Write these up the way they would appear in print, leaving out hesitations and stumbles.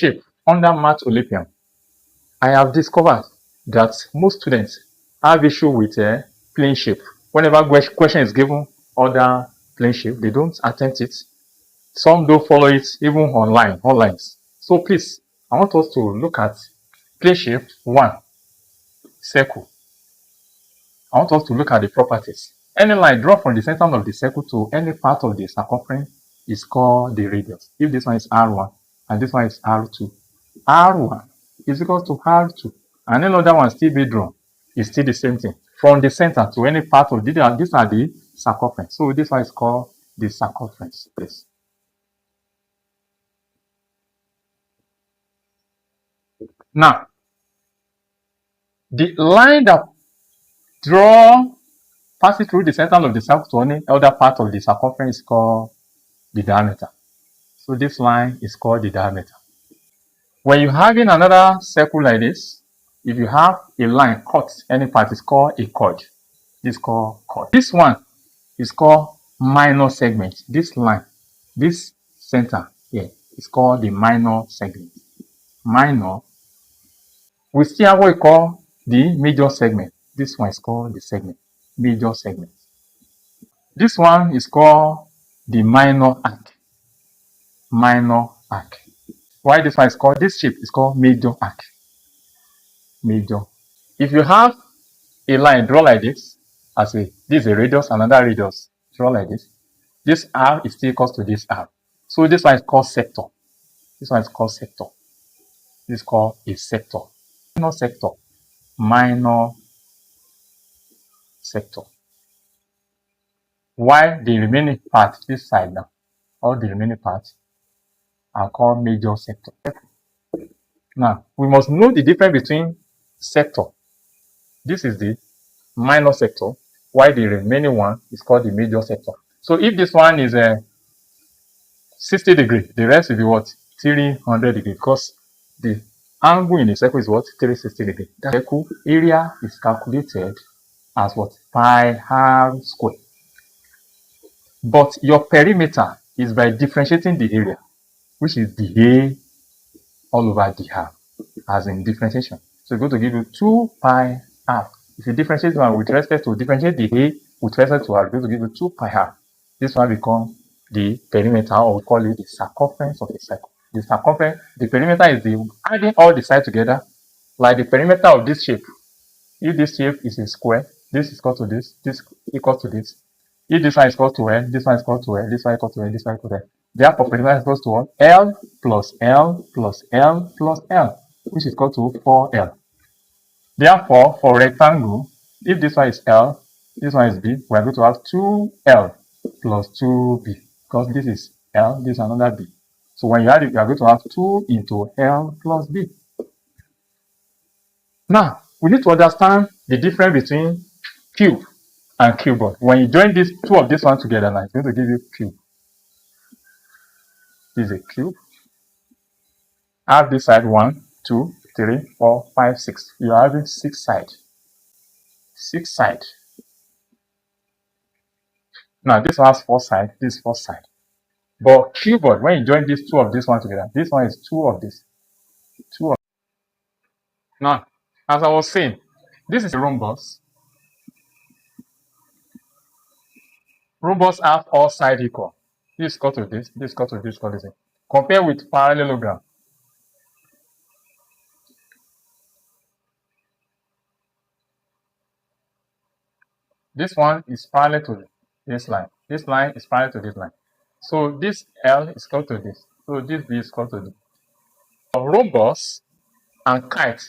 shape under Math Olympian, I have discovered that most students have issue with plane shape. Whenever question is given other plane shape, they don't attempt it. Some don't follow it even online. So please, I want us to look at plane shape 1, circle. I want us to look at the properties. Any line drawn from the center of the circle to any part of the circumference is called the radius. If this one is R1 and this one is R2, R1 is equal to R2, and another one still be drawn. It's still the same thing. From the center to any part of these are the circumference. So this one is called the circumference. Please. Now, the line that passes through the center of the circle to any other part of the circumference is called the diameter. So this line is called the diameter. When you're having another circle like this, if you have a line cut any part, it's called a chord. This is called chord. This one is called minor segment. This line, this center here, is called the minor segment. Minor. We still have what we call the major segment. This one is called the segment, major segment. This one is called the minor arc. Minor arc. Why this one is called, this shape is called major arc. Major. If you have a line draw like this, as this is a radius, another radius, draw like this. This R is still equal to this R. So this one is called sector. This one is called sector. This is called a sector. Minor sector. Minor sector. While the remaining part, this side now, all the remaining parts are called major sector. Now, we must know the difference between sector. This is the minor sector, while the remaining one is called the major sector. So if this one is 60 degrees, the rest will be what? 300 degrees, because the angle in the circle is what? 360 degrees. The circle area is calculated as what? Pi r square. But your perimeter is by differentiating the area, which is the A all over the r, as in differentiation. So it's going to give you 2 pi r. If you differentiate one with respect to differentiate the A with respect to r, it's going to give you 2 pi r. This one becomes the perimeter, or we call it the circumference of the circle. The circumference, the perimeter is the adding all the sides together, like the perimeter of this shape. If this shape is a square, this is equal to this equal to this. If this one is equal to L, this one is equal to L, this one is equal to L, this one is equal to L. Therefore, perimeter is equal to what? L plus L plus L plus L, which is equal to 4L. Therefore, for rectangle, if this one is L, this one is B, we are going to have 2L plus 2B, because this is L, this is another B. So when you add it, you are going to have 2 into L plus B. Now, we need to understand the difference between cube and cuboid. When you join these two of this one together, now it's going to give you cube. This is a cube. Have this side 1, 2, 3, 4, 5, 6. You are having 6 sides. 6 sides. Now this one has 4 sides, this 4 sides. But cuboid, when you join these two of this one together, this one is 2 of this. 2 of. Now, as I was saying, this is a rhombus. Rhombus have all sides equal. This is equal to this is equal to this, equal to this. Compare with parallelogram. This one is parallel to this line. This line is parallel to this line. So this L is equal to this. So this B is equal to this. Rhombus and kite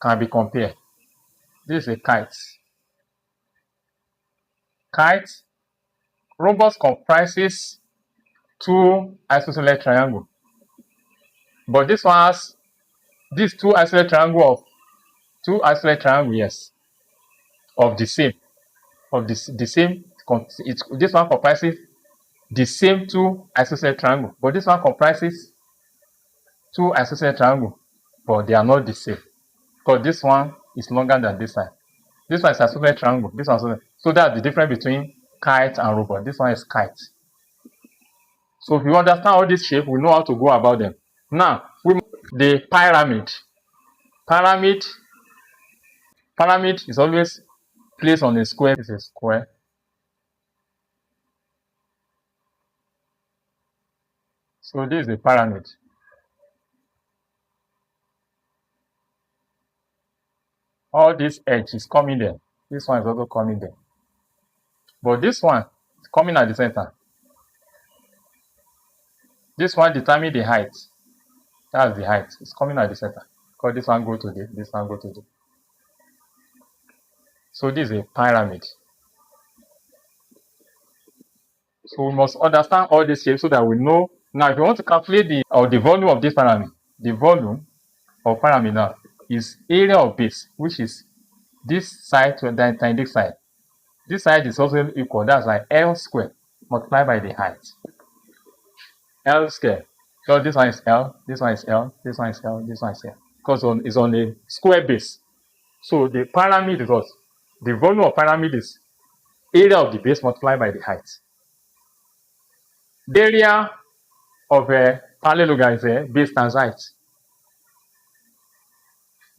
can be compared. This is a kite. Kite. Rhombus comprises 2 isosceles triangles. But this one has these 2 isosceles triangles yes, of the same. This one comprises the same 2 isosceles triangles, but this one comprises 2 isosceles triangles, but they are not the same, because this one is longer than this one. This one is isosceles triangle, this one is isosceles. So that's the difference between kite and rhombus. This one is kite. So if you understand all this shape, we know how to go about them. Now, the pyramid. Pyramid is always placed on a square. This is a square. So this is the pyramid. All this edge is coming there. This one is also coming there. But this one is coming at the center. This one determines the height. That's the height. It's coming at the center. Because this one go to this one go to this. So this is a pyramid. So we must understand all these shapes so that we know. Now, if you want to calculate the volume of this pyramid, the volume of pyramid now is area of base, which is this side to this side. This side is also equal. That's like L squared multiplied by the height. L squared. So this one is L, this one is L, this one is L, this one is L. Because it's on a square base. So the pyramid is what? The volume of pyramid is area of the base multiplied by the height. The area of a parallelogram is base times height.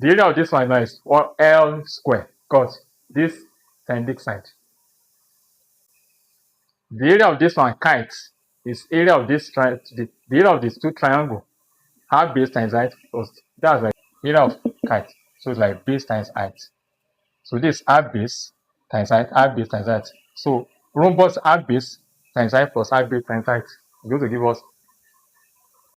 The area of this one is L squared, because this times this side. The area of this one kite is area of this the area of these two triangles. Half base times height. That's like area of kite. So it's like base times height. So this half base times height, half base times height. So rhombus half base times height plus half base times height is going to give us